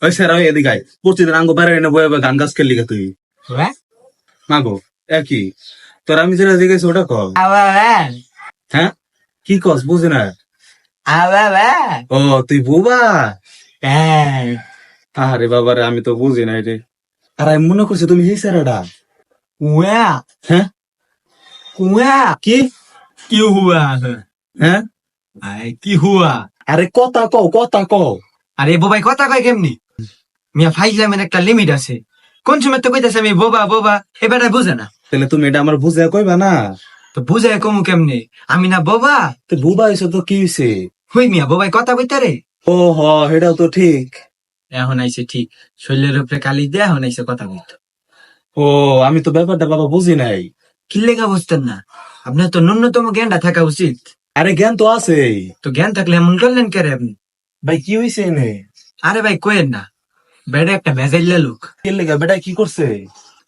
ওই স্যার ওই এদিকে আয়। প্রতিদিন আঙ্গ বাইরে এনে বয়ে বয়ে গান গাছ খেললি কে তুই মাগো একই তোর আমি যেটা জিজ্ঞেস ওটা কর। হ্যাঁ কি কস বুঝি না। ও তুই বুবা। আরে বাবারে আমি তো বুঝি না রে। আর আমি মনে করছি তুমি এই স্যারটা। হ্যাঁ কি কি হুয়া হ্যাঁ কি হুয়া আরে কথা কও কথা কও। আরে বোবাই কথা কয় কেমনি মিয়া ফাইজলামের একটা লিমিট আছে কোন সময় তো কইতাছে আমি বোবা বোবা এবারে বুঝে না তাহলে তুমি এটা আমার বুঝে কইবা না। তো বুঝায় কমু কেমনে আমি না বোবা তো বুবা হয়েছে তো কি হয়েছে। হই মিয়া বোবাই কথা কইতা রে ও হ এটাও তো ঠিক। এখন আইছে ঠিক শরীরের উপরে কালি দিয়ে এখন আইছে কথা কইতো ও আমি তো ব্যাপারটা বাবা বুঝি নাই। কি লেখা বুঝতেন না আপনার তো ন্যূনতম জ্ঞানটা থাকা উচিত আরে জ্ঞান তো আছে। তো জ্ঞান থাকলে এমন করলেন কে রে আপনি ভাই কি হয়েছে এনে। আরে ভাই কোয়েন না বেড়ে একটা ভেজাইল্লা লোক কি লেগা বেটা কি করছে।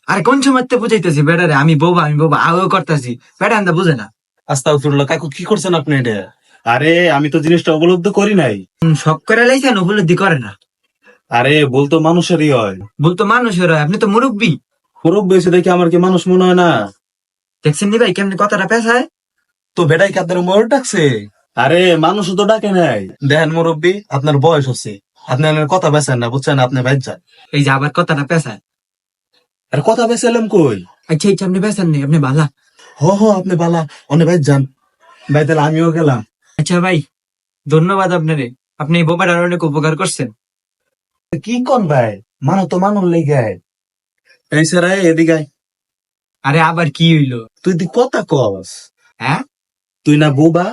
আরে কোন সময় তো বুঝাইতেছি বেড়ারে আমি বোবা আও করতেছি বেড়া আন্দা বুঝে না আস্তাগফিরুল্লাহ কাকু কি করছেন আপনি এটা। আরে আমি তো জিনিসটা উপলব্ধ করি নাই। শখ করে লাইছেন উপলব্ধি করে না আরে বলতো মানুষেরই হয়। বলতো মানুষের হয়, আপনি তো মুরব্বী খুব বেশি দেখে আমার কি মানুষ মনে হয় না। দেখছেন নি ভাই কেমনি কথাটা পেশায় তো বেটাই কি আপনার ময়ূর ডাকছে। আরে মানুষ তো ডাকে নাই। দেখেন মুরব্বী আপনার বয়স হচ্ছে আপনি আমার কথা বেছেন না বুঝছেন আপনি বাইর যান। এই যে আবার কথাটা পেশায় আর কথা বেছেলাম কই। আচ্ছা আচ্ছা আপনি পেশান নেই আপনি ভালা হ হ আপনি বালা অনেক বাইর যান। ভাই তাহলে আমিও গেলাম। আচ্ছা ভাই ধন্যবাদ আপনারে আপনি এই বোবাটার অনেক উপকার করছেন কি কোন ভাই মানুষ তো মানুষ লেগে এই স্যার এদিকে আয়। আরে আবার কি হইলো তুই দি কথা কস। হ্যাঁ তুই না বুবা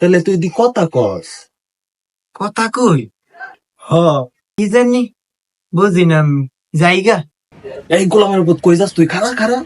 তাহলে তুই দি কথা কস। কথা কই হ কি জানি বুঝি না আমি। জায়গা এই গোলামের উপর কই যাস তুই খারা খারা।